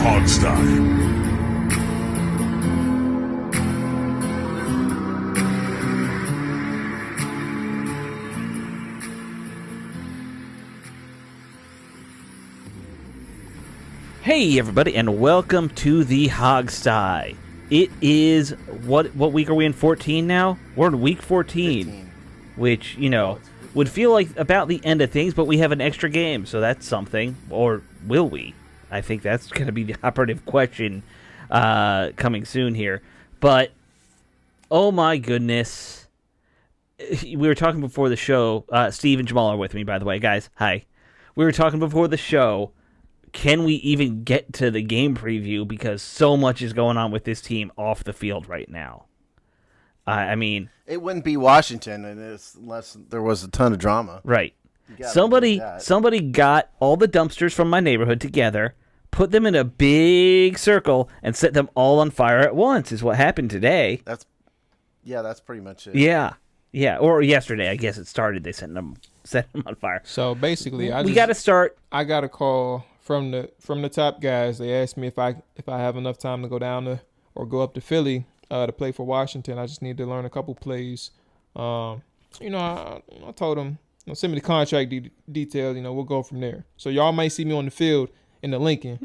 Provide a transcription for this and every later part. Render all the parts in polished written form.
Hogsty. Hey everybody, and welcome to the Hogsty. It is, what week are we in, 14 now? We're in week 14, 15. Which, would feel like about the end of things, but we have an extra game, so that's something. Or will we? I think that's going to be the operative question coming soon here. But, oh my goodness. We were talking before the show. Steve and Jamal are with me, by the way. Guys, hi. We were talking before the show. Can we even get to the game preview because so much is going on with this team off the field right now? I mean, it wouldn't be Washington unless there was a ton of drama. Right. Somebody got all the dumpsters from my neighborhood together, put them in a big circle, and set them all on fire at once is what happened today. That's pretty much it. Yeah. Or yesterday, I guess it started. They set them on fire. So basically, we got to start. I got a call from the top guys. They asked me if I have enough time to go down to or go up to Philly to play for Washington. I just need to learn a couple plays. I told them, send me the contract details. We'll go from there. So y'all might see me on the field in the Lincoln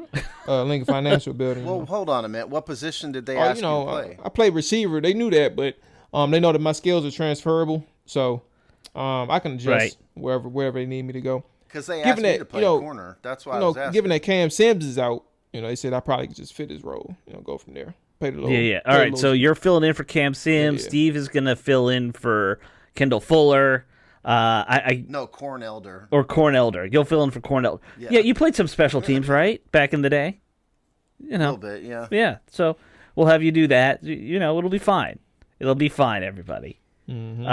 Financial Building. Well, hold on a minute. What position did they ask you to play? I played receiver. They knew that, but they know that my skills are transferable. So I can adjust wherever they need me to go. Because they asked me to play corner. That's why I was asking. Given that Cam Sims is out, they said I probably could just fit his role. Go from there. Play the Yeah. All right, so you're filling in for Cam Sims. Yeah. Steve is going to fill in for Kendall Fuller. Corn Elder. Or Corn Elder. You'll fill in for Corn Elder. Yeah, you played some special teams, right? Back in the day? A little bit, yeah. Yeah, so we'll have you do that. It'll be fine. It'll be fine, everybody. Mm-hmm.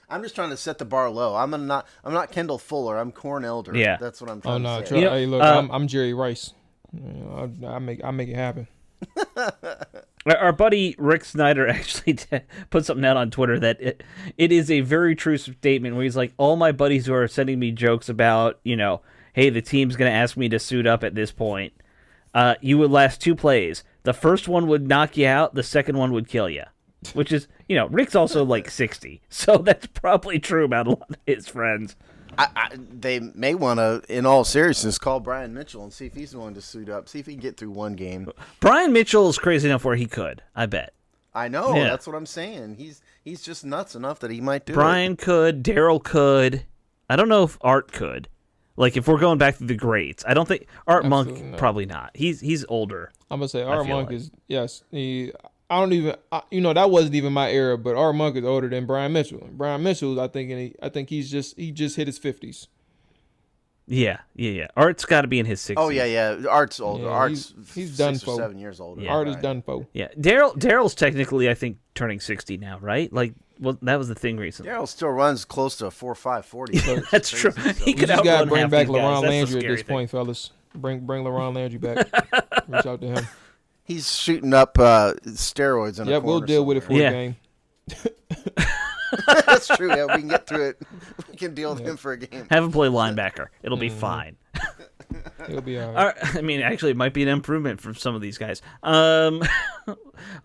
I'm just trying to set the bar low. I'm not Kendall Fuller. I'm Corn Elder. Yeah, that's what I'm trying to say. Hey, look, I'm Jerry Rice. I make it happen. Our buddy Rick Snyder actually put something out on Twitter that it is a very true statement where he's like, all my buddies who are sending me jokes about, hey, the team's going to ask me to suit up at this point. You would last 2 plays. The first one would knock you out. The second one would kill you. Which is, Rick's also like 60, so that's probably true about a lot of his friends. They may want to, in all seriousness, call Brian Mitchell and see if he's willing to suit up, see if he can get through one game. Brian Mitchell is crazy enough where he could, I bet. I know, That's what I'm saying. He's just nuts enough that he might do Brian could, Daryl could. I don't know if Art could. Like, if we're going back to the greats, I don't think Art Monk, probably not. He's older. I'm going to say Art Monk is, yes, I don't even, that wasn't even my era, but Art Monk is older than Brian Mitchell. Brian Mitchell, I think he just hit his 50s. Yeah. Art's got to be in his 60s. Oh yeah. Art's older. Yeah, Art's he's done 6 or 7 years older. Yeah. Art is done for. Yeah, Daryl's technically, I think, turning 60 now, right? Like, well, that was the thing recently. Daryl still runs close to a 4.5 40. That's true. So. He could just gotta bring back LaRon Landry at this point, fellas. Bring LaRon Landry back. Reach out to him. He's shooting up steroids in a corner. We'll deal with it for a game. That's true. Yeah, we can get through it. We can deal with him for a game. Have him play linebacker. It'll be fine. It'll be all right. I mean, actually, it might be an improvement for some of these guys. All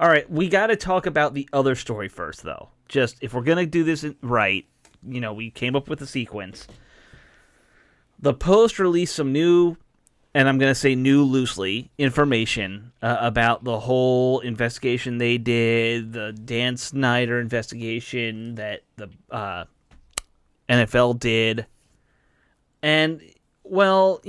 right, we got to talk about the other story first, though. Just, if we're going to do this right, we came up with a sequence. The Post released some new, and I'm going to say new loosely, information about the whole investigation they did, the Dan Snyder investigation that the NFL did. And, well,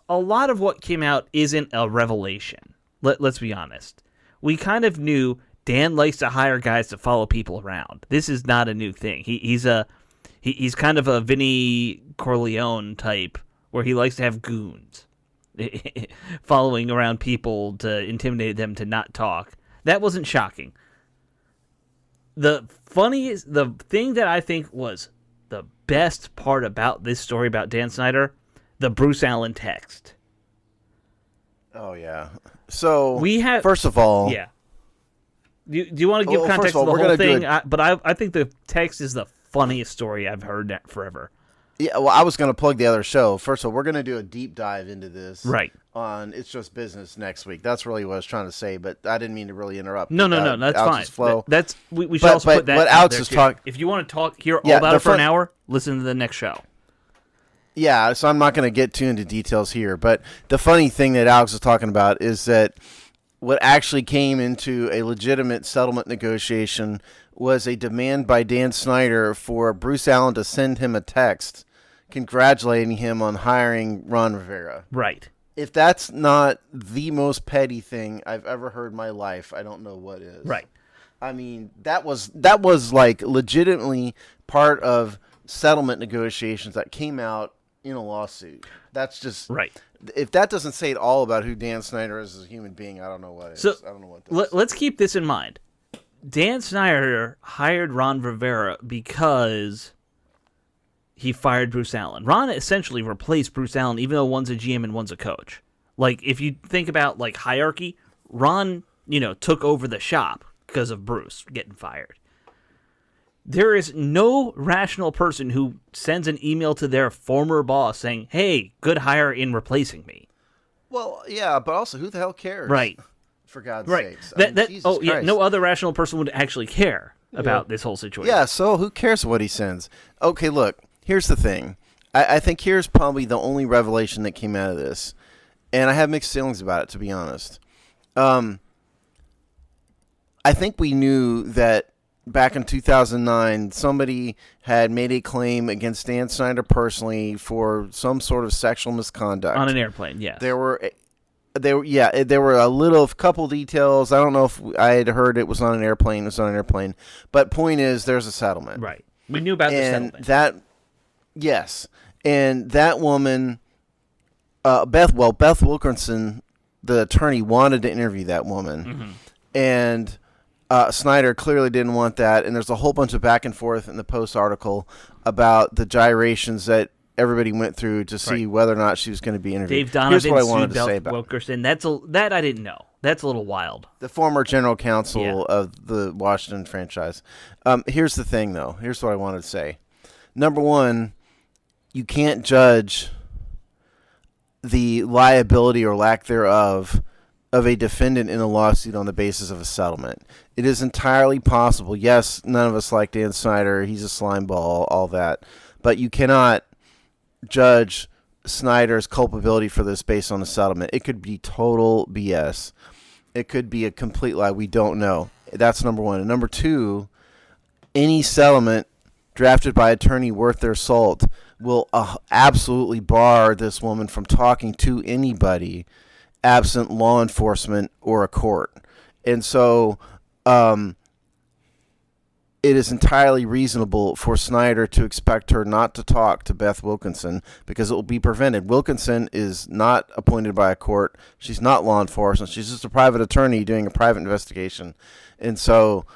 a lot of what came out isn't a revelation. Let's be honest. We kind of knew Dan likes to hire guys to follow people around. This is not a new thing. He's kind of a Vinny Corleone type where he likes to have goons following around people to intimidate them to not talk. That wasn't shocking. The thing that I think was the best part about this story about Dan Snyder, the Bruce Allen text. Oh, yeah. So, we have, first of all... Yeah. Do you want to give context to the whole thing? But I think the text is the funniest story I've heard forever. Yeah, well, I was going to plug the other show. First of all, we're going to do a deep dive into this Right. on It's Just Business next week. That's really what I was trying to say, but I didn't mean to really interrupt. No, that's Alex's fine. flow. We should also put that. What out Alex there is too. talking. If you want to hear all about it for an hour, listen to the next show. Yeah, so I'm not going to get too into details here, but the funny thing that Alex was talking about is that what actually came into a legitimate settlement negotiation was a demand by Dan Snyder for Bruce Allen to send him a text congratulating him on hiring Ron Rivera. Right. If that's not the most petty thing I've ever heard in my life, I don't know what is. Right. I mean, that was like legitimately part of settlement negotiations that came out in a lawsuit. That's just right. If that doesn't say it all about who Dan Snyder is as a human being, I don't know what is. So I don't know what does. Let's keep this in mind. Dan Snyder hired Ron Rivera because he fired Bruce Allen. Ron essentially replaced Bruce Allen, even though one's a GM and one's a coach. Like, if you think about, like, hierarchy, Ron, took over the shop because of Bruce getting fired. There is no rational person who sends an email to their former boss saying, hey, good hire in replacing me. Well, yeah, but also, who the hell cares? Right. For God's right. sakes. Jesus yeah, Christ. no other rational person would actually care about this whole situation. Yeah, so who cares what he sends? Okay, look, here's the thing. I think here's probably the only revelation that came out of this, and I have mixed feelings about it, to be honest. I think we knew that back in 2009, somebody had made a claim against Dan Snyder personally for some sort of sexual misconduct. On an airplane, yes. There were a couple details. I don't know if I had heard it was on an airplane. It was on an airplane. But point is, there's a settlement. Right. We knew about the settlement. Yes. And that woman, Beth Wilkinson, the attorney, wanted to interview that woman. Mm-hmm. And Snyder clearly didn't want that. And there's a whole bunch of back and forth in the Post article about the gyrations that everybody went through to see whether or not she was going to be interviewed. Dave Donovan Here's what I wanted to say about Wilkerson. That I didn't know. That's a little wild. The former general counsel of the Washington franchise. Here's the thing, though. Here's what I wanted to say. Number one, you can't judge the liability or lack thereof of a defendant in a lawsuit on the basis of a settlement. It is entirely possible. Yes, none of us like Dan Snyder. He's a slime ball, all that. But you cannot judge Snyder's culpability for this based on the settlement. It could be total BS. It could be a complete lie. We don't know. That's number one. And number two, any settlement drafted by an attorney worth their salt will absolutely bar this woman from talking to anybody absent law enforcement or a court. And so it is entirely reasonable for Snyder to expect her not to talk to Beth Wilkinson because it will be prevented. Wilkinson is not appointed by a court. She's not law enforcement. She's just a private attorney doing a private investigation. And so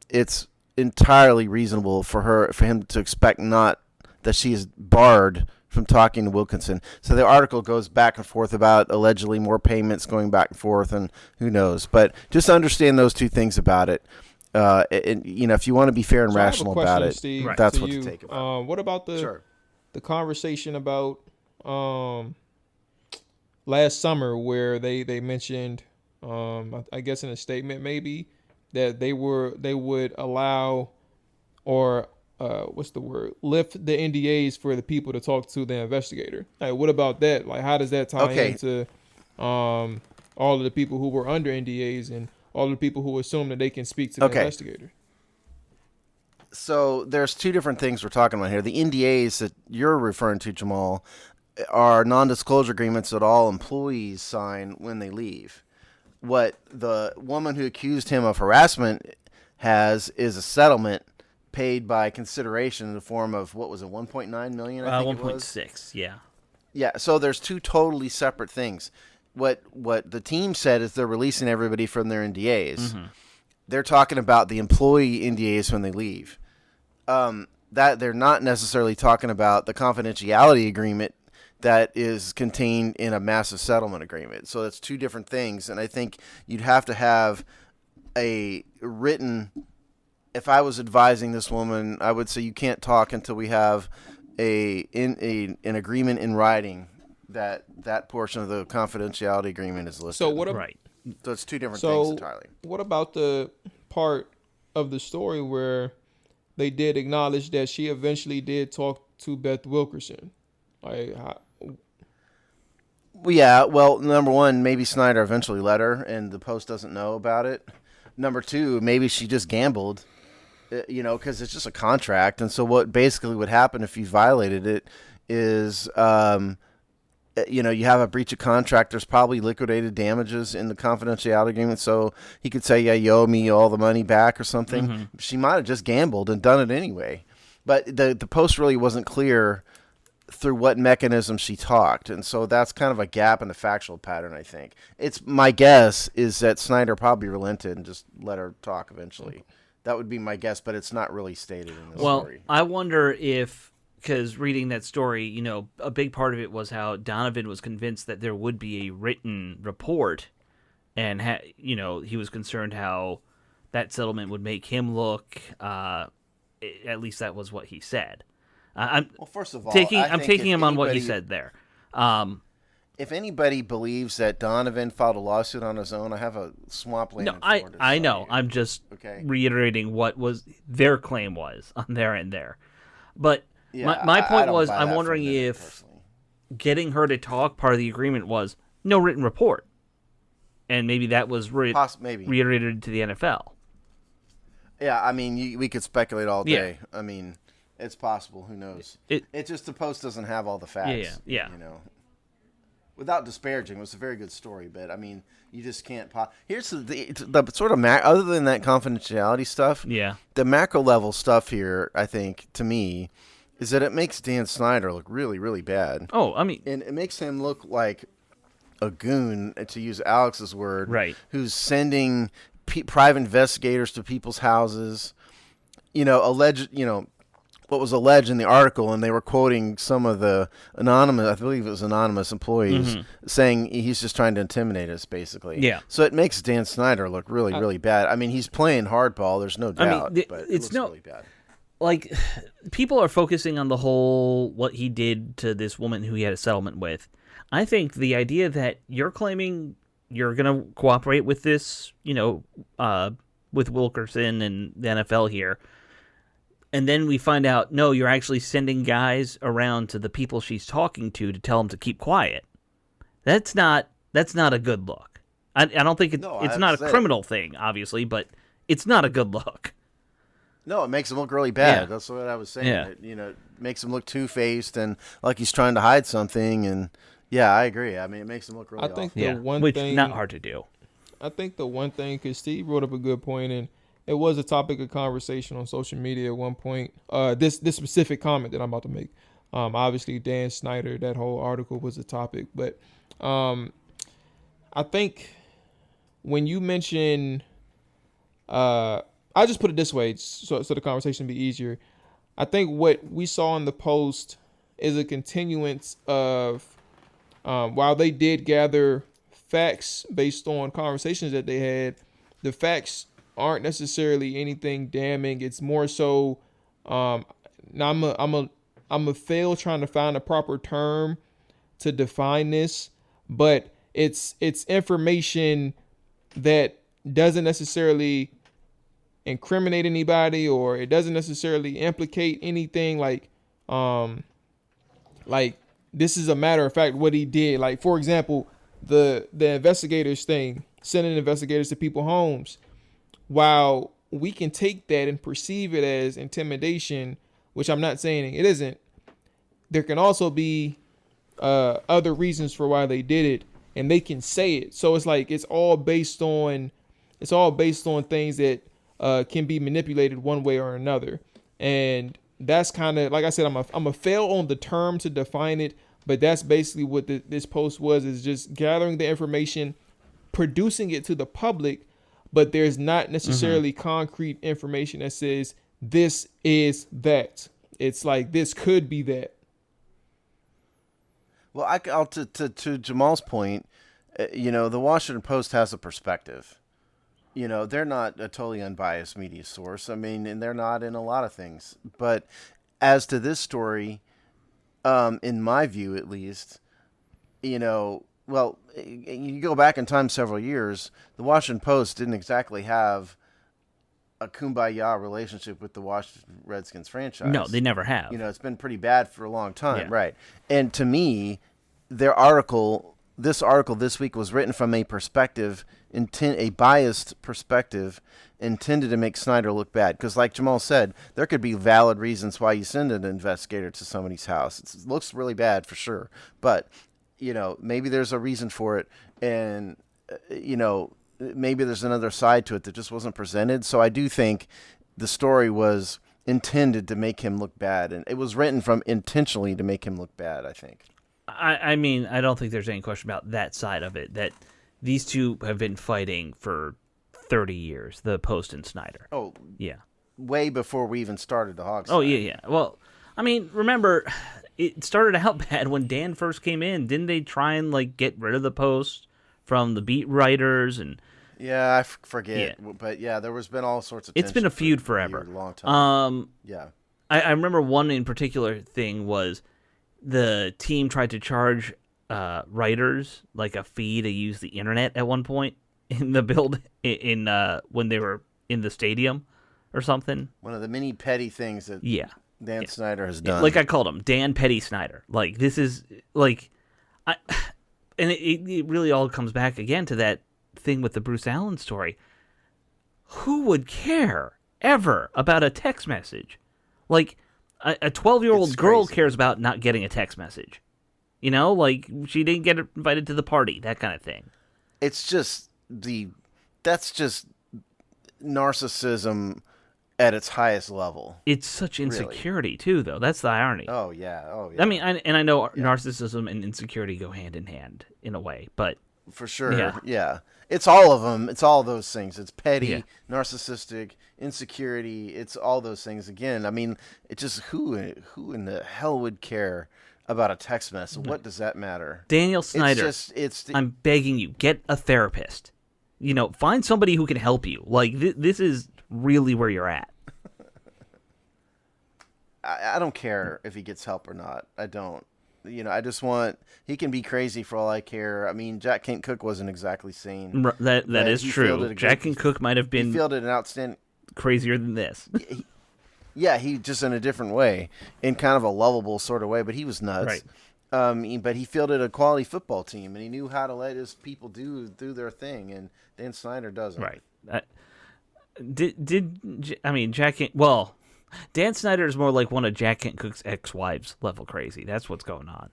it's entirely reasonable for him to expect not that she is barred from talking to Wilkinson. So the article goes back and forth about allegedly more payments going back and forth, and who knows. But just understand those two things about it. And, if you want to be fair and rational about it, Steve, that's what to take about it. What about the conversation about last summer where they mentioned, I guess in a statement maybe, that they would allow or lift the NDAs for the people to talk to the investigator. Like, what about that? Like, how does that tie into all of the people who were under NDAs and all the people who assume that they can speak to the investigator? So there's two different things we're talking about here. The NDAs that you're referring to, Jamal, are non-disclosure agreements that all employees sign when they leave. What the woman who accused him of harassment has is a settlement paid by consideration in the form of, what was it, $1.9 million? I think 1.6, yeah. Yeah, so there's two totally separate things. What the team said is they're releasing everybody from their NDAs. Mm-hmm. They're talking about the employee NDAs when they leave. That they're not necessarily talking about the confidentiality agreement that is contained in a massive settlement agreement. So that's two different things, and I think you'd have to have a written. If I was advising this woman, I would say you can't talk until we have an agreement in writing that portion of the confidentiality agreement is listed. So what? Right. So it's two different things entirely. What about the part of the story where they did acknowledge that she eventually did talk to Beth Wilkerson? Like, Well, yeah. Well, number one, maybe Snyder eventually let her, and the Post doesn't know about it. Number two, maybe she just gambled, because it's just a contract, and so what basically would happen if you violated it is, you have a breach of contract. There's probably liquidated damages in the confidentiality agreement, so he could say, yeah, you owe me all the money back or something. Mm-hmm. She might have just gambled and done it anyway. But the Post really wasn't clear through what mechanism she talked, and so that's kind of a gap in the factual pattern, I think. It's my guess is that Snyder probably relented and just let her talk eventually. That would be my guess, but it's not really stated in the story. Well, I wonder if, because reading that story, a big part of it was how Donovan was convinced that there would be a written report, and he was concerned how that settlement would make him look. At least that was what he said. First of all, I'm taking him on what he said there. If anybody believes that Donovan filed a lawsuit on his own, I have a swampland. No, I know. I'm just reiterating what was their claim was on their end there. But my point was, I'm wondering if getting her to talk, part of the agreement was no written report, and maybe that was reiterated to the NFL. Yeah, I mean, we could speculate all day. Yeah. I mean, it's possible. Who knows? It's just the Post doesn't have all the facts. Yeah. Without disparaging, it was a very good story, but I mean, you just can't. Here's the sort of other than that confidentiality stuff. Yeah. The macro level stuff here, I think, to me, is that it makes Dan Snyder look really, really bad. Oh, I mean, and it makes him look like a goon, to use Alex's word, right? Who's sending private investigators to people's houses. What was alleged in the article, and they were quoting some of the I believe it was anonymous employees, saying he's just trying to intimidate us, basically. Yeah. So it makes Dan Snyder look really, really bad. I mean, he's playing hardball. There's no doubt, but it looks really bad. Like, people are focusing on the whole what he did to this woman who he had a settlement with. I think the idea that you're claiming you're going to cooperate with this, with Wilkerson and the NFL here, and then we find out, no, you're actually sending guys around to the people she's talking to tell them to keep quiet. That's not a good look. I don't think it's not a criminal thing, obviously, but it's not a good look. No, it makes him look really bad. Yeah. That's what I was saying. Yeah. It makes him look two-faced and like he's trying to hide something. And yeah, I agree. I mean, it makes him look really awful. Which is not hard to do. I think the one thing, because Steve wrote up a good point, and it was a topic of conversation on social media at one point. This specific comment that I'm about to make. Obviously, Dan Snyder, that whole article was a topic. But I think when you mention, I'll just put it this way so the conversation be easier. I think what we saw in the Post is a continuance of, while they did gather facts based on conversations that they had, the facts aren't necessarily anything damning. It's more so, now I'm a fail trying to find a proper term to define this, but it's information that doesn't necessarily incriminate anybody, or it doesn't necessarily implicate anything. Like this is a matter of fact what he did. Like, for example, the investigators thing, sending investigators to people's homes. While we can take that and perceive it as intimidation, which I'm not saying it isn't, there can also be other reasons for why they did it, and they can say it. So it's like it's all based on things that can be manipulated one way or another. And that's kind of, like I said, I'm a fail on the term to define it, but that's basically what this post was, is just gathering the information, producing it to the public, but there's not necessarily concrete information that says this is that. It's like this could be that. Well, I'll to Jamal's point, the Washington Post has a perspective. They're not a totally unbiased media source. I mean, and they're not in a lot of things. But as to this story, in my view at least, well, you go back in time several years, the Washington Post didn't exactly have a kumbaya relationship with the Washington Redskins franchise. No, they never have. It's been pretty bad for a long time, Yeah. right? And to me, this article this week was written from a perspective, a biased perspective, intended to make Snyder look bad. Because, like Jamal said, there could be valid reasons why you send an investigator to somebody's house. It looks really bad for sure, but maybe there's a reason for it, and maybe there's another side to it that just wasn't presented. So I do think the story was intended to make him look bad, and it was written from intentionally to make him look bad, I think. I mean, I don't think there's any question about that side of it, that these two have been fighting for 30 years, the Post and Snyder. Oh, yeah. Way before we even started the Hogs. Oh, yeah. Well, I mean, remember, it started out bad when Dan first came in. Didn't they try and, get rid of the Post from the beat writers? And yeah, I forget. Yeah. But, yeah, there was been all sorts of It's been a feud forever. A long time. Yeah. I remember one in particular thing was the team tried to charge writers a fee to use the internet at one point in the build when they were in the stadium or something. One of the many petty things that Dan Snyder has done. Like I called him Dan Petty Snyder. This is and it really all comes back again to that thing with the Bruce Allen story. Who would care ever about a text message? A 12-year-old girl cares about not getting a text message. She didn't get invited to the party, that kind of thing. It's just that's just narcissism at its highest level. It's such insecurity, too, though. That's the irony. Oh, yeah. I mean, I know narcissism and insecurity go hand in hand in a way, but... For sure, yeah. It's all of them. It's all those things. It's petty, narcissistic, insecurity. It's all those things. Again, I mean, it's just who in the hell would care about a text message? What does that matter? Daniel Snyder, I'm begging you, get a therapist. Find somebody who can help you. This is really where you're at. I don't care if he gets help or not. I don't. I just want... He can be crazy for all I care. I mean, Jack Kent Cooke wasn't exactly sane. That is true. Jack Kent Cooke might have been... He fielded an outstanding... Crazier than this. He just in a different way. In kind of a lovable sort of way, but he was nuts. Right. But he fielded a quality football team, and he knew how to let his people do their thing, and Dan Snyder doesn't. Right. Jack Kent... Well... Dan Snyder is more like one of Jack Kent Cooke's ex-wives level crazy. That's what's going on.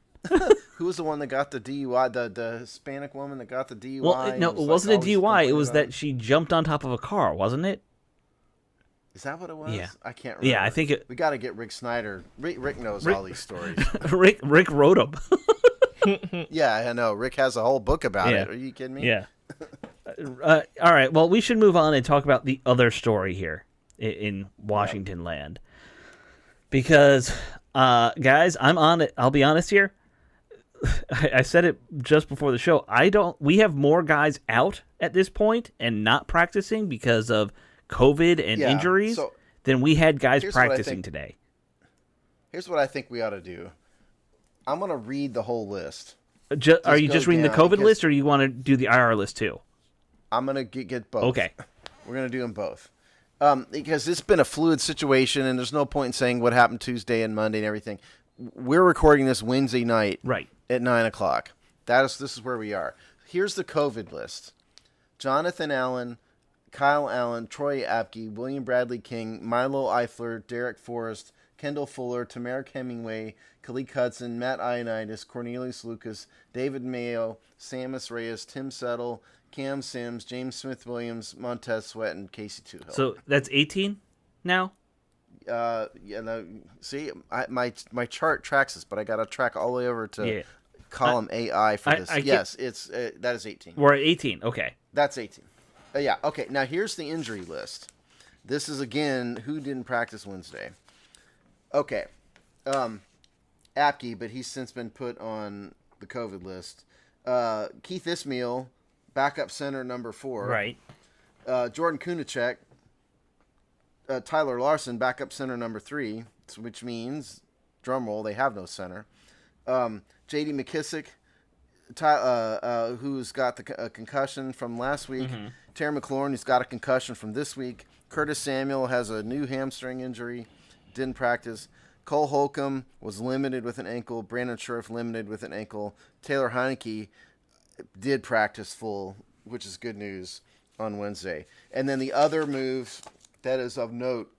Who was the one that got the DUI? The Hispanic woman that got the DUI? Well, no, it wasn't a DUI. It was that she jumped on top of a car, wasn't it? Is that what it was? Yeah. I can't remember. Yeah, I think it... We got to get Rick Snyder. Rick knows all these stories. Rick wrote them. Yeah, I know. Rick has a whole book about it. Are you kidding me? Yeah. All right, well, we should move on and talk about the other story here in Washington land, because guys, I'll be honest here. I said it just before the show. We have more guys out at this point and not practicing because of COVID and injuries than we had guys practicing today. Here's what I think we ought to do. I'm going to read the whole list. Are you just reading the COVID list, or you want to do the IR list too? I'm going to get both. Okay. We're going to do them both. Because it's been a fluid situation, and there's no point in saying what happened Tuesday and Monday and everything. We're recording this Wednesday night at 9 o'clock. This is where we are. Here's the COVID list. Jonathan Allen, Kyle Allen, Troy Apke, William Bradley King, Milo Eifler, Derek Forrest, Kendall Fuller, Tamara Hemingway, Kalik Hudson, Matt Ioannidis, Cornelius Lucas, David Mayo, Samus Reyes, Tim Settle, Cam Sims, James Smith-Williams, Montez Sweat, and Casey Toohill. So that's 18 now? See, my chart tracks this, but I got to track all the way over to column AI for this. Yes, that is 18. We're at 18. Okay. That's 18. Yeah, okay. Now here's the injury list. This is, again, who didn't practice Wednesday. Okay. Apke, but he's since been put on the COVID list. Keith Ismail, backup center number 4. Right. Jordan Kunacek, Tyler Larson, backup center number 3, which means, drum roll, they have no center. J.D. McKissick, who's got a concussion from last week. Mm-hmm. Terry McLaurin, who's got a concussion from this week. Curtis Samuel has a new hamstring injury, didn't practice. Cole Holcomb was limited with an ankle. Brandon Scherf limited with an ankle. Taylor Heineke did practice full, which is good news, on Wednesday. And then the other move that is of note,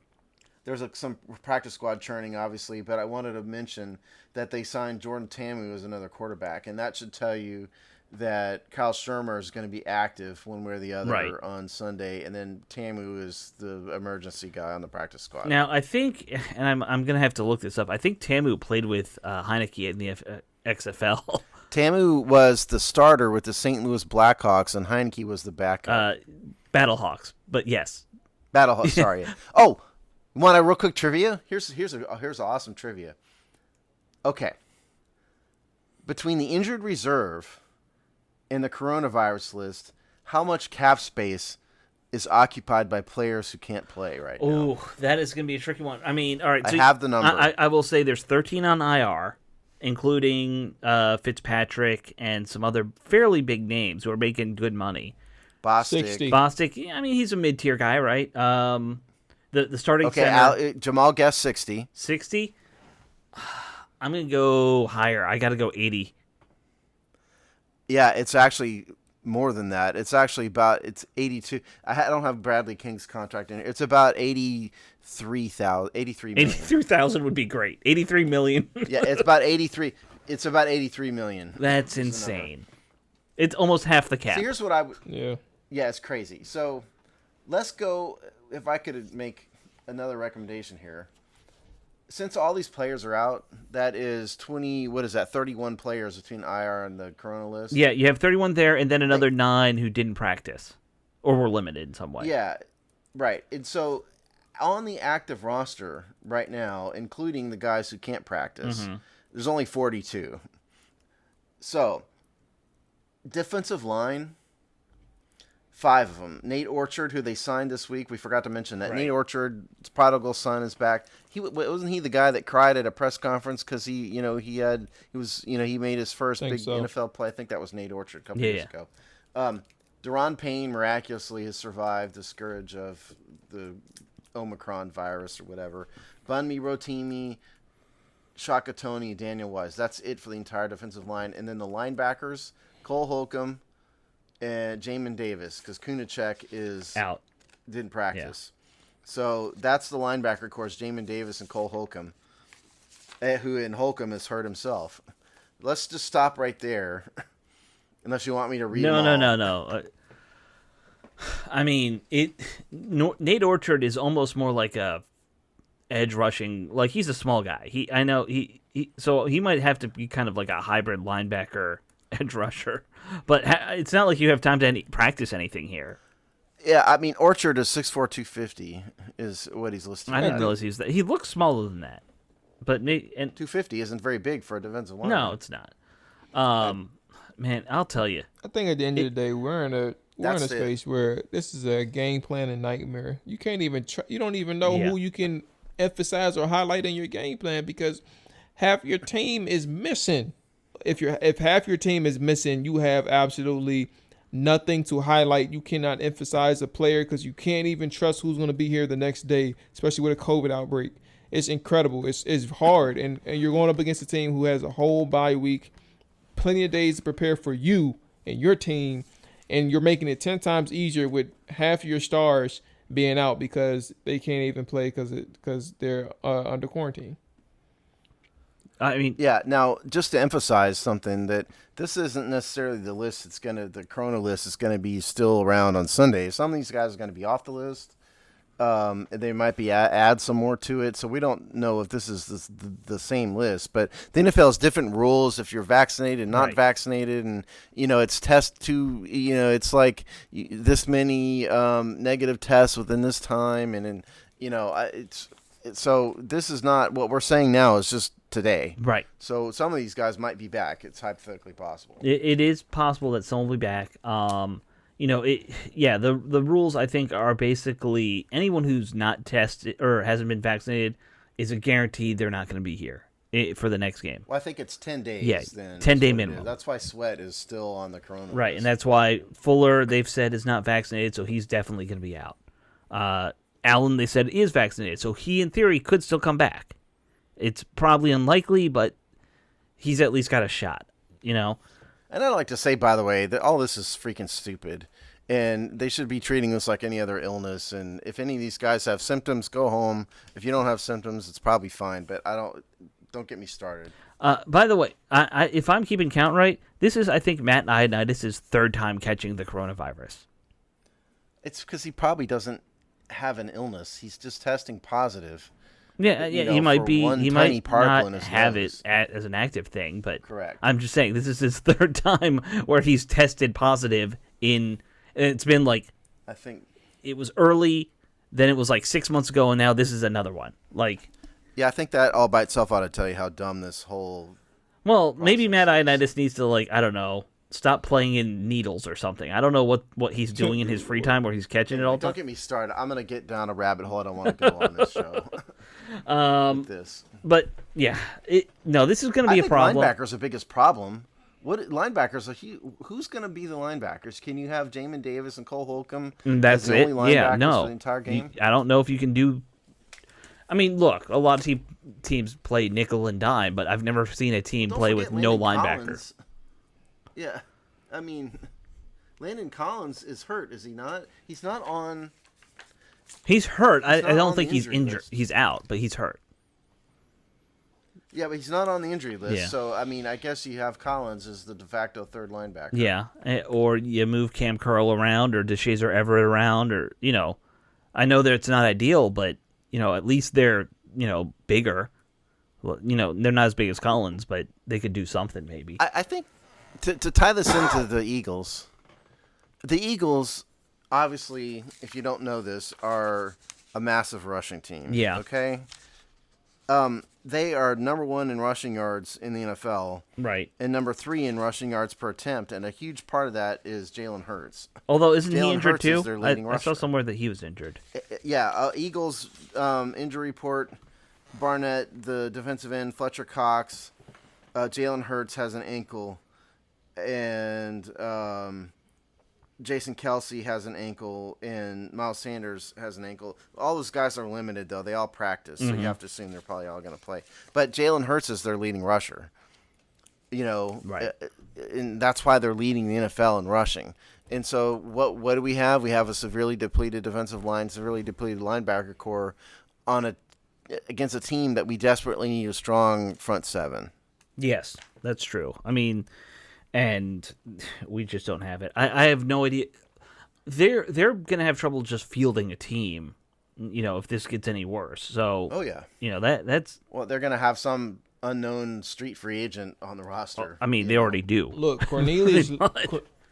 there's some practice squad churning, obviously, but I wanted to mention that they signed Jordan Tamu as another quarterback, and that should tell you that Kyle Shermer is going to be active one way or the other on Sunday, and then Tamu is the emergency guy on the practice squad. Now, I think, and I'm going to have to look this up, I think Tamu played with Heineke in the XFL. Tamu was the starter with the St. Louis Blackhawks, and Heineke was the backup. Battlehawks, but yes. Battlehawks, sorry. Oh, you want a real quick trivia? Here's awesome trivia. Okay. Between the injured reserve and the coronavirus list, how much cap space is occupied by players who can't play right now? Oh, that is going to be a tricky one. I mean, all right. I have the number. I will say there's 13 on IR, including Fitzpatrick and some other fairly big names who are making good money. Bostic, yeah, I mean, he's a mid-tier guy, right? The starting center. Jamal guessed 60. 60? I'm going to go higher. I got to go 80. Yeah, it's actually more than that. It's actually it's 82. I don't have Bradley King's contract in it. It's about 83,000. 83 million. 83,000 would be great. 83 million. Yeah, it's about 83. It's about 83 million. That's insane. It's almost half the cap. So here's what I would. Yeah. Yeah, it's crazy. So let's go. If I could make another recommendation here. Since all these players are out, that is 20, what is that, 31 players between IR and the Corona list? Yeah, you have 31 there and then another 9 who didn't practice or were limited in some way. Yeah, right. And so on the active roster right now, including the guys who can't practice, there's only 42. So, defensive line, 5 of them. Nate Orchard, who they signed this week, we forgot to mention that. Right. Nate Orchard's prodigal son is back. Wasn't he the guy that cried at a press conference because he made his first big NFL play? I think that was Nate Orchard a couple years ago. Deron Payne miraculously has survived the scourge of the Omicron virus or whatever. Bunmi Rotimi, Shaka Toney, Daniel Wise. That's it for the entire defensive line. And then the linebackers, Cole Holcomb, and Jamin Davis, because Kunacek is out, didn't practice. Yeah. So that's the linebacker course, Jamin Davis and Cole Holcomb, and Holcomb has hurt himself. Let's just stop right there, unless you want me to read them all. No. I mean, Nate Orchard is almost more like a edge rushing, like he's a small guy. So he might have to be kind of like a hybrid linebacker edge rusher, but it's not like you have time to practice anything here. Yeah, I mean, Orchard is 6'4", 250 is what he's listed. I didn't realize he was that. He looks smaller than that, but 250 isn't very big for a defensive line. No, it's not. Man, I'll tell you. I think at the end of the day, we're in a space where this is a game planning nightmare. You can't even you don't even know who you can emphasize or highlight in your game plan because half your team is missing. If half your team is missing, you have absolutely nothing to highlight. You cannot emphasize a player because you can't even trust who's going to be here the next day, especially with a COVID outbreak. It's incredible. It's hard, and you're going up against a team who has a whole bye week, plenty of days to prepare for you and your team, and you're making it 10 times easier with half your stars being out because they can't even play because they're under quarantine. I mean, yeah. Now, just to emphasize something, that this isn't necessarily the list. The Corona list is gonna be still around on Sunday. Some of these guys are gonna be off the list. They might be add some more to it. So we don't know if this is the same list. But the NFL has different rules if you're vaccinated and not vaccinated, and it's it's like this many negative tests within this time, and so this is not what we're saying now. Is just today. Right. So some of these guys might be back. It's hypothetically possible. It is possible that some will be back. The rules I think are basically anyone who's not tested or hasn't been vaccinated is a guarantee they're not going to be here. for the next game. Well, I think it's 10 days. Yeah, then 10-day minimum. That's why Sweat is still on the corona Right, list. and that's why Fuller, they've said, is not vaccinated, so he's definitely going to be out. Allen, they said, is vaccinated, so he, in theory, could still come back. It's probably unlikely, but he's at least got a shot, you know? And I'd like to say, by the way, that all this is freaking stupid. And they should be treating this like any other illness. And if any of these guys have symptoms, go home. If you don't have symptoms, it's probably fine. But don't get me started. By the way, if I'm keeping count right, this is, I think, Matt Ioannidis' third time catching the coronavirus. It's because he probably doesn't have an illness. He's just testing positive. Yeah, he might be. He might not have nose. it as an active thing, but Correct. I'm just saying this is his third time where he's tested positive in. It's been like, I think it was early, then it was like 6 months ago, and now this is another one. Like, yeah, I think that all by itself ought to tell you how dumb this whole. well, maybe Matt Ioannidis needs to, like, I don't know, stop playing in needles or something. I don't know what he's doing in his free time where he's catching it all the Don't time. get me started. I'm gonna get down a rabbit hole I don't want to go on this show. With this. But yeah, this is going to be I a problem. Linebackers are the biggest problem. What linebackers are who's going to be the linebackers? Can you have Jamin Davis and Cole Holcomb? That's as the it. only Yeah, linebackers no. for the entire game. I don't know if you can do. I mean, look, a lot of teams play nickel and dime, but I've never seen a team Don't play forget with no Landon linebacker. Collins. Yeah, I mean, Landon Collins is hurt, is he not? He's not on. He's hurt. I not don't on think the he's injury injured. list. He's out, but he's hurt. Yeah, but he's not on the injury list. Yeah. So I mean, I guess you have Collins as the de facto third linebacker. Yeah, or you move Cam Curl around, or DeShazer Everett around, or I know that it's not ideal, but at least they're bigger. Well, they're not as big as Collins, but they could do something maybe. I think to tie this into the Eagles obviously, if you don't know this, are a massive rushing team. Yeah. Okay. They are number 1 in rushing yards in the NFL, Right. and number 3 in rushing yards per attempt, and a huge part of that is Jalen Hurts. Although, isn't he Jalen injured Hurts is too? their leading I saw rusher. somewhere that he was injured. Yeah, Eagles injury report: Barnett, the defensive end, Fletcher Cox, Jalen Hurts has an ankle, and Jason Kelsey has an ankle, and Miles Sanders has an ankle. All those guys are limited, though. They all practice, so you have to assume they're probably all going to play. But Jalen Hurts is their leading rusher. Right. And that's why they're leading the NFL in rushing. And so what do we have? We have a severely depleted defensive line, severely depleted linebacker core against a team that we desperately need a strong front seven. Yes, that's true. I mean, and we just don't have it. I have no idea. They're gonna have trouble just fielding a team, if this gets any worse. So, Oh yeah, that's. well, they're gonna have some unknown street free agent on the roster. I mean, they already do. Look, Cornelius.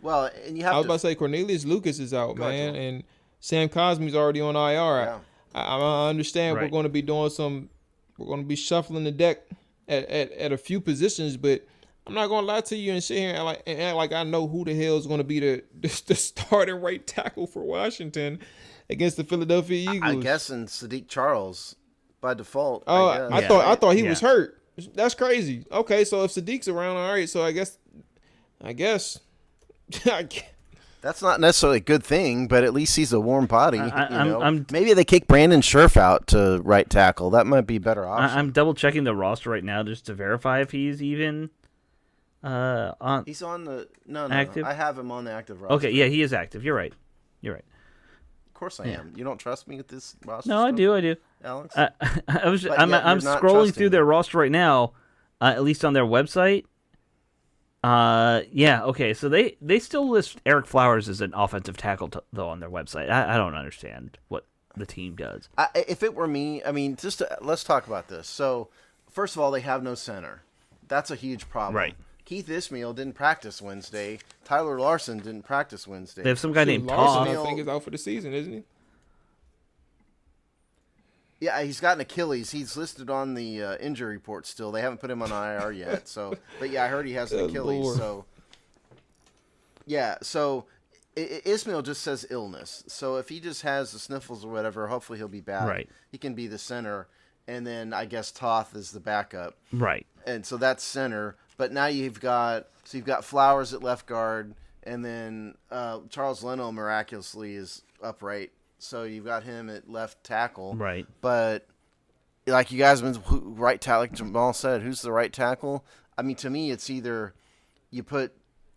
Well, and you have. I was about to say Cornelius Lucas is out, Go ahead, man, Joel. and Sam Cosmi's already on IR. Yeah. I understand Right. we're going to be we're going to be shuffling the deck at a few positions, but I'm not going to lie to you and sit here and act like I know who the hell is going to be the starting right tackle for Washington against the Philadelphia Eagles. I guess in Sadiq Charles by default. Oh, I guess. I thought he Yeah. was hurt. That's crazy. Okay, so if Sadiq's around, all right. So I guess. That's not necessarily a good thing, but at least he's a warm body. I'm- Maybe they kick Brandon Scherf out to right tackle. That might be a better option. I'm double checking the roster right now just to verify if he's even on. He's on the no. Active? I have him on the active roster. Okay, yeah, he is active. You're right. Of course I am. You don't trust me with this roster? No, I stuff, do. Alex. I'm But yet I'm you're not scrolling trusting through their roster right now, at least on their website. Yeah, okay. So they still list Eric Flowers as an offensive tackle though on their website. I don't understand what the team does. If it were me, I mean, let's talk about this. So, first of all, they have no center. That's a huge problem. Right. Keith Ismail didn't practice Wednesday. Tyler Larson didn't practice Wednesday. They have some guy named Larson, Todd. I think, is out for the season, isn't he? Yeah, he's got an Achilles. He's listed on the injury report still. They haven't put him on IR yet. So, but yeah, I heard he has an Good Achilles. Lord. So, yeah, so Ismail just says illness. So if he just has the sniffles or whatever, hopefully he'll be back. Right. He can be the center. and then I guess Toth is the backup. Right. And so that's center. But now you've got Flowers at left guard, and then Charles Leno miraculously is upright. So you've got him at left tackle. Right. But like you guys, right tackle, like Jamal said, who's the right tackle? I mean, to me, it's either you put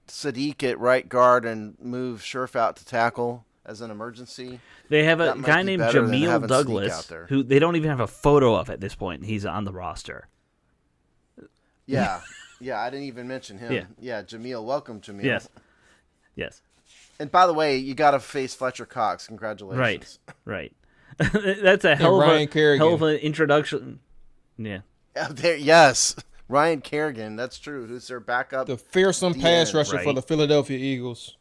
Sadiq at right guard and move Scherf out to tackle as an emergency. They have a guy named Jameel Douglas, who they don't even have a photo of at this point. He's on the roster. Yeah. Yeah, I didn't even mention him. Yeah, Jameel. Welcome, Jameel. Yes. And by the way, you got to face Fletcher Cox. Congratulations. Right. That's a hell of an introduction. Yeah. Yes. Ryan Kerrigan, that's true. Who's their backup? The fearsome pass rusher for the Philadelphia Eagles.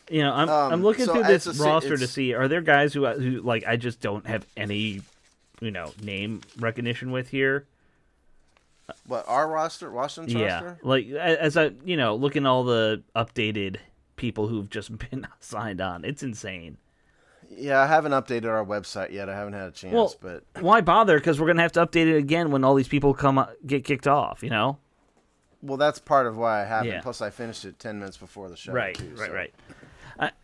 I'm looking through this roster to see, are there guys who like I just don't have any, name recognition with here? What, our roster? Washington's roster? Like as I, looking all the updated people who've just been signed on, it's insane. Yeah, I haven't updated our website yet. I haven't had a chance. Well, but why bother? Because we're going to have to update it again when all these people get kicked off, Well, that's part of why I haven't. Yeah. Plus, I finished it 10 minutes before the show. Right.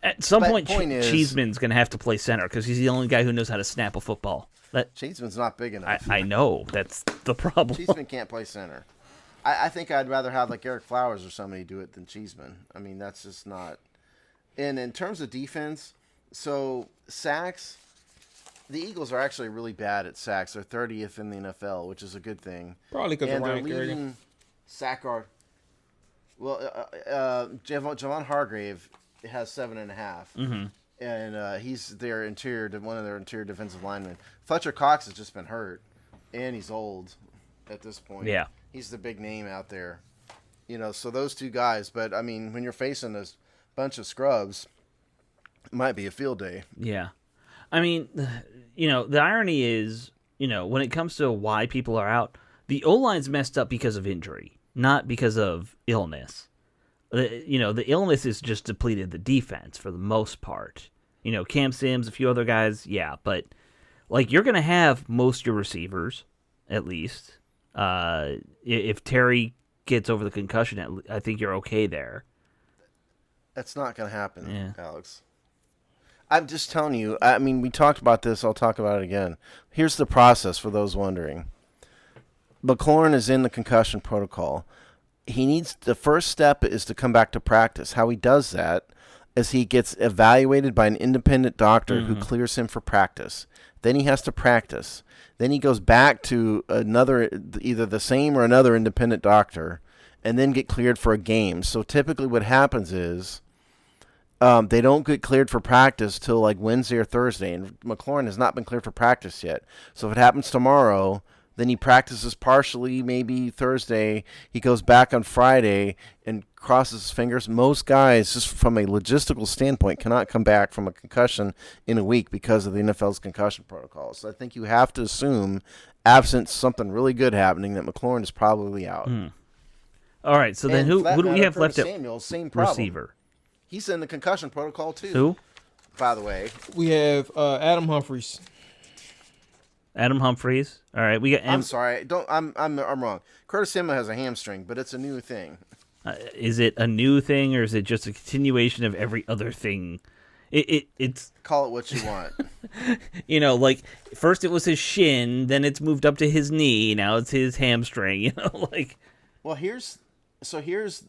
At some point Cheeseman's going to have to play center because he's the only guy who knows how to snap a football. Cheeseman's not big enough. I know. That's the problem. Cheeseman can't play center. I think I'd rather have like Eric Flowers or somebody do it than Cheeseman. I mean, that's just not. And in terms of defense, so sacks, the Eagles are actually really bad at sacks. They're 30th in the NFL, which is a good thing. Probably because of Ryan Kerrigan. Sackard. Well, Javon Hargrave has 7.5, mm-hmm. and he's one of their interior defensive linemen. Fletcher Cox has just been hurt, and he's old at this point. Yeah, he's the big name out there, So those two guys, but I mean, when you're facing this bunch of scrubs, it might be a field day. Yeah, I mean, the irony is, when it comes to why people are out, the O-line's messed up because of injury, not because of illness. The illness has just depleted the defense for the most part. Cam Sims, a few other guys, yeah, but like you're going to have most of your receivers, at least. If Terry gets over the concussion, I think you're okay there. That's not going to happen, Alex. I'm just telling you. I mean, we talked about this. I'll talk about it again. Here's the process for those wondering. McLaurin is in the concussion protocol. The first step is to come back to practice. How he does that is he gets evaluated by an independent doctor who clears him for practice. Then he has to practice. Then he goes back to either the same or another independent doctor, and then get cleared for a game. So typically what happens is they don't get cleared for practice till like Wednesday or Thursday, and McLaurin has not been cleared for practice yet. So if it happens tomorrow, then he practices partially, maybe Thursday. He goes back on Friday and crosses his fingers. Most guys, just from a logistical standpoint, cannot come back from a concussion in a week because of the NFL's concussion protocol. So I think you have to assume, absent something really good happening, that McLaurin is probably out. All right, so then who do we have left at same problem. Receiver? He's in the concussion protocol too. Who? By the way, we have Adam Humphries. Adam Humphries. All right, we got. I'm sorry. I'm wrong. Curtis Samuel has a hamstring, but it's a new thing. Is it a new thing, or is it just a continuation of every other thing? It's call it what you want. Like first it was his shin, then it's moved up to his knee. Now it's his hamstring. Like. Well, here's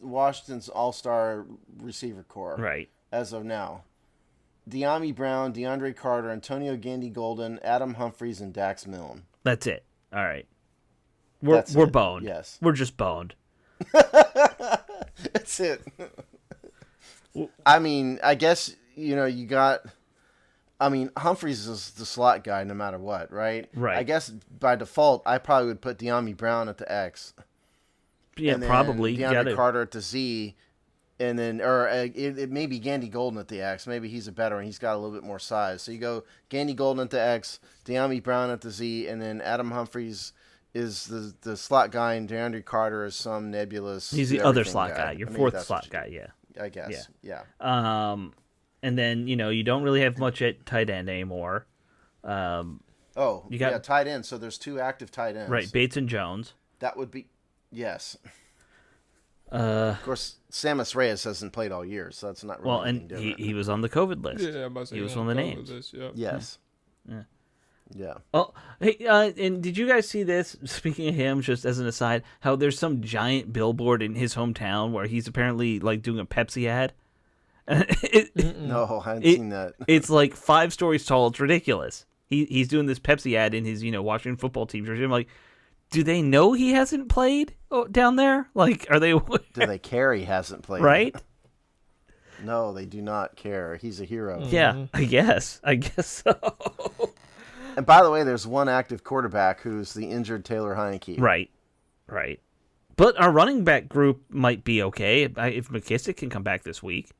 Washington's all-star receiver core. Right. As of now. De'Ami Brown, DeAndre Carter, Antonio Gandy-Golden, Adam Humphries, and Dax Milne. That's it. All right. We're boned. Yes. We're just boned. That's it. I mean, I guess, you got... I mean, Humphries is the slot guy no matter what, right? Right. I guess by default, I probably would put De'Ami Brown at the X. Yeah, and then probably. DeAndre Carter at the Z. And then, or it may be Gandy Golden at the X. Maybe he's a veteran. He's got a little bit more size. So you go Gandy Golden at the X, De'Ami Brown at the Z, and then Adam Humphries is the slot guy, and DeAndre Carter is some nebulous. He's the other slot guy. Your fourth slot guy, yeah. I guess, yeah. And then, you don't really have much at tight end anymore. You got- tight ends. So there's 2 active tight ends. Right, Bates and Jones. That would be, yes. Uh, Of course, Samus Reyes hasn't played all year, so that's not really well, anything and different. he was on the COVID list. Yeah, I'm about to say He was on one of the cover names. list, yep. Yes. Yeah. Yeah. Oh, hey, and did you guys see this? Speaking of him, just as an aside, how there's some giant billboard in his hometown where he's apparently like doing a Pepsi ad. No, I haven't seen that. It's like 5 stories tall. It's ridiculous. He's doing this Pepsi ad in his Washington football team jersey. I'm like, do they know he hasn't played down there? Like, are they? Do they care he hasn't played? Right? No, they do not care. He's a hero. Yeah, I guess so. And by the way, there's one active quarterback who's the injured Taylor Heineke. Right. But our running back group might be okay if McKissick can come back this week.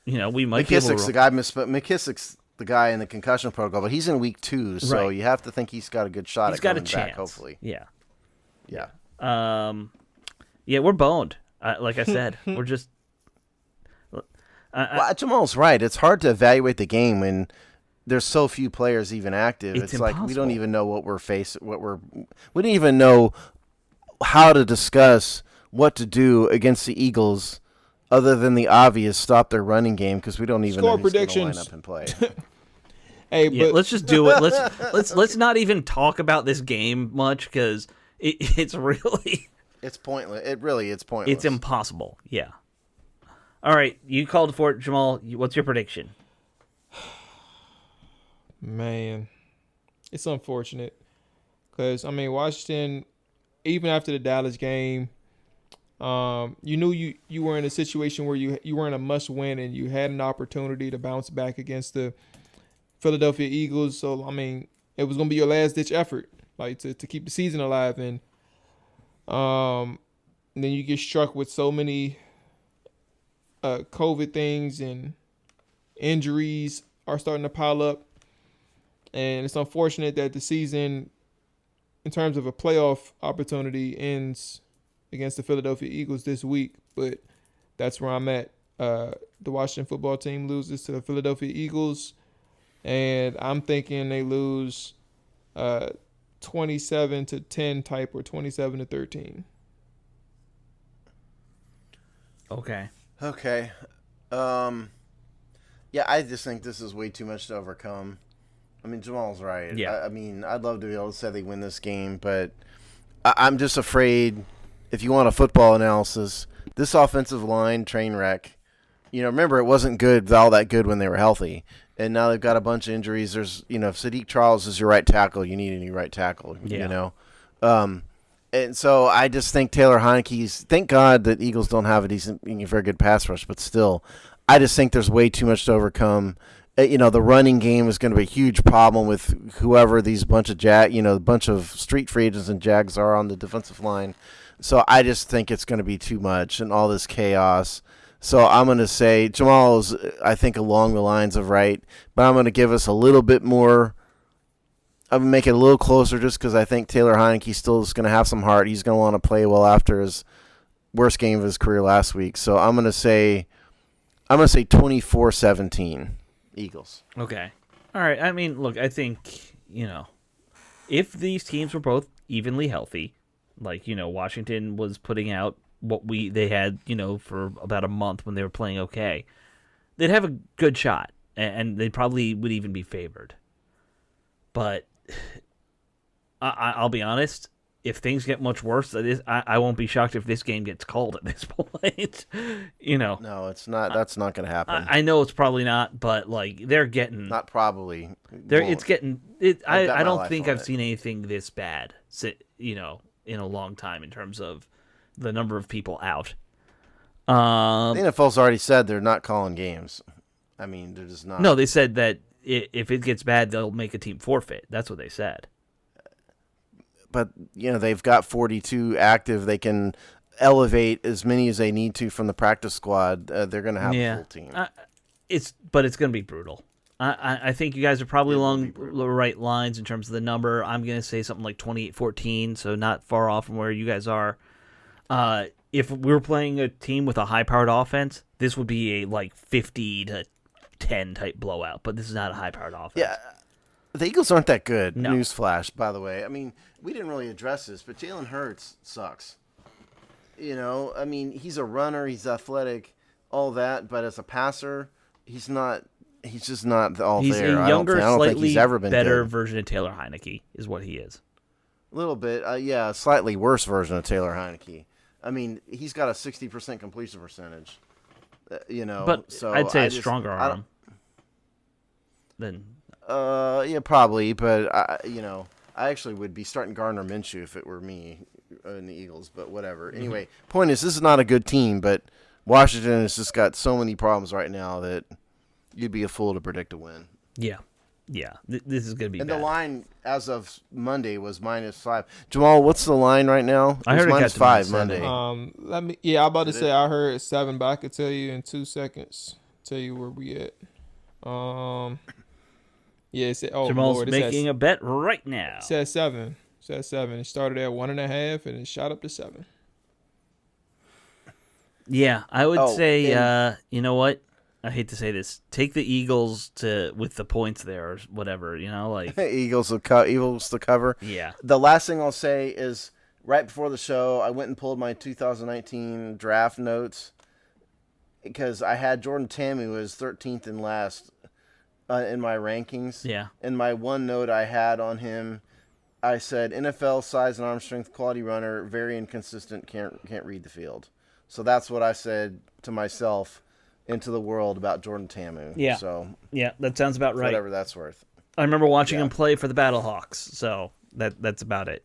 We might be able to... McKissick's the guy. McKissick's the guy in the concussion protocol, but he's in week 2, so you have to think he's got a good shot He's at got coming a chance. back, hopefully. Yeah. Yeah. Yeah, we're boned. Like I said, we're just... Well, Jamal's right. It's hard to evaluate the game when there's so few players even active. It's like we don't even know what we're facing. We don't even know how to discuss what to do against the Eagles, other than the obvious: stop their running game, because we don't even Score know who's going to line predictions. up and play. Hey, Yeah, but let's just do it. Let's not even talk about this game much, because it's really It's pointless. It's pointless. it's impossible. Yeah. All right, you called for it, Jamal. What's your prediction? man, it's unfortunate because Washington, even after the Dallas game, you knew you were in a situation where you weren't a must win and you had an opportunity to bounce back against the Philadelphia Eagles. So it was gonna be your last ditch effort, like to keep the season alive, and then you get struck with so many COVID things, and injuries are starting to pile up. And it's unfortunate that the season, in terms of a playoff opportunity, ends against the Philadelphia Eagles this week. But that's where I'm at. The Washington football team loses to the Philadelphia Eagles, and I'm thinking they lose 27-10 type, or 27-13. Okay. Okay. Yeah, I just think this is way too much to overcome. Jamal's right. Yeah. I'd love to be able to say they win this game, but I'm just afraid, if you want a football analysis, this offensive line train wreck. Remember, it wasn't all that good when they were healthy, and now they've got a bunch of injuries. There's, if Sadiq Charles is your right tackle, you need a new right tackle. Yeah. And so I just think Taylor Heineke's. Thank God that Eagles don't have a very good pass rush, but still, I just think there's way too much to overcome. The running game is going to be a huge problem with whoever these bunch of street free agents and Jags are on the defensive line. So I just think it's going to be too much and all this chaos. So I'm going to say Jamal is, I think, along the lines of right, but I'm going to give us a little bit more. I'm going to make it a little closer just because I think Taylor Heineke still is going to have some heart. He's going to want to play well after his worst game of his career last week. So I'm going to say 24-17. Eagles. Okay. All right. Look, I think, if these teams were both evenly healthy, like, Washington was putting out what they had, for about a month when they were playing okay, they'd have a good shot, and they probably would even be favored. But I'll be honest, if things get much worse, I won't be shocked if this game gets called at this point. No, it's not. That's not going to happen. I know it's probably not, but they're getting not probably. it's getting it. I don't think I've it. seen anything this bad, in a long time in terms of the number of people out. The NFL's already said they're not calling games. They're just not. No, they said that if it gets bad, they'll make a team forfeit. That's what they said. But they've got 42 active. They can elevate as many as they need to from the practice squad. They're going to have a full team. It's going to be brutal. I think you guys are probably along the right lines in terms of the number. I'm going to say something like 28-14, so not far off from where you guys are. If we were playing a team with a high-powered offense, this would be a 50-10 type blowout. But this is not a high-powered offense. Yeah. The Eagles aren't that good. No. Newsflash, by the way. I mean, we didn't really address this, but Jalen Hurts sucks. You know, I mean, he's a runner, he's athletic, all that, but as a passer, he's not. He's just not all He's there. a younger, I don't think slightly he's ever been better good. version of Taylor Heineke is what he is. A little bit, yeah, a slightly worse version of Taylor Heineke. I mean, he's got a 60% completion percentage. You know, But so I'd say I a just, stronger I arm than. Yeah, probably, but I actually would be starting Gardner Minshew if it were me in the Eagles. But whatever. Mm-hmm. Anyway, point is, this is not a good team, but Washington has just got so many problems right now that you'd be a fool to predict a win. Yeah. This is gonna be And bad. the line as of Monday was -5. Jamal, what's the line right now? I heard it got to -5 -7. Monday. I'm about to say I heard 7, but I could tell you in 2 seconds. Tell you where we at. Yeah, it said, Jamal's Lord, making a bet right now. It said 7. It said 7. It started at 1.5 and it shot up to 7. Yeah, I would say, and- you know what? I hate to say this. Take the Eagles with the points there or whatever, like. Eagles to cover. Yeah. The last thing I'll say is right before the show, I went and pulled my 2019 draft notes because I had Jordan Tamu as 13th and last in my rankings. Yeah. And my one note I had on him, I said NFL size and arm strength, quality runner, very inconsistent, can't read the field. So that's what I said to myself into the world about Jordan Tamu. Yeah. So Yeah, that sounds about right. whatever that's worth. I remember watching him play for the Battlehawks, so that's about it.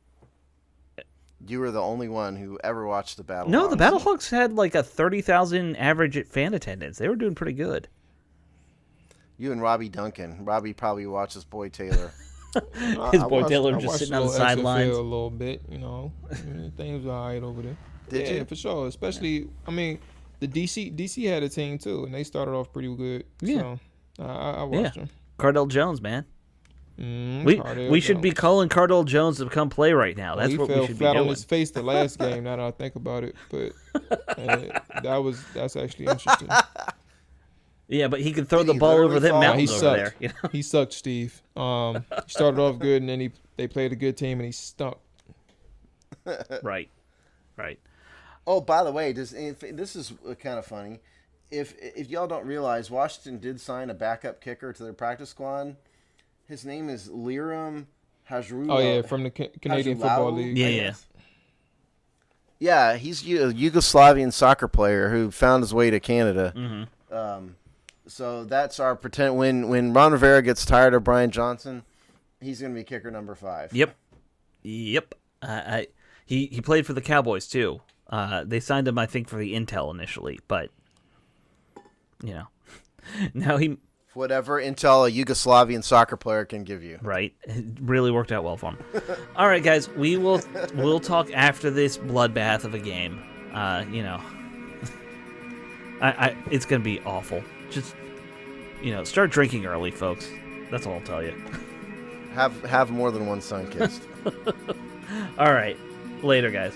You were the only one who ever watched the Battlehawks. No, the Battlehawks had like a 30,000 average fan attendance. They were doing pretty good. You and Robbie Duncan. Robbie probably watches Boy Taylor. His boy Taylor just sitting on the sidelines. A little bit, things are all right over there. Did yeah, you? for sure. Especially, I mean, the DC had a team too, and they started off pretty good. Yeah. So I watched them. Cardell Jones, man. Cardale We should Jones. be calling Cardell Jones to come play right now. That's he what fell we should be flat on doing. his face the last game. Now that I think about it, but that's actually interesting. Yeah, but he can throw Did the he ball over literally them fall? mountains He over sucked. there. He sucked, Steve. He started off good, and then they played a good team, and he stunk. Right. Oh, by the way, this is kind of funny. If y'all don't realize, Washington did sign a backup kicker to their practice squad. His name is Liram Hajrullah. Oh yeah, from the Canadian Football League. Yeah. Yeah, he's a Yugoslavian soccer player who found his way to Canada. Mm-hmm. So that's our pretend. When Ron Rivera gets tired of Brian Johnson, he's going to be kicker number 5. Yep. He played for the Cowboys too. They signed him, I think, for the intel initially, but now he Whatever intel a Yugoslavian soccer player can give you. right. It really worked out well for him. All right, guys, we'll talk after this bloodbath of a game. It's gonna be awful. Just start drinking early, folks. That's all I'll tell you. Have more than one sun kissed. All right, later, guys.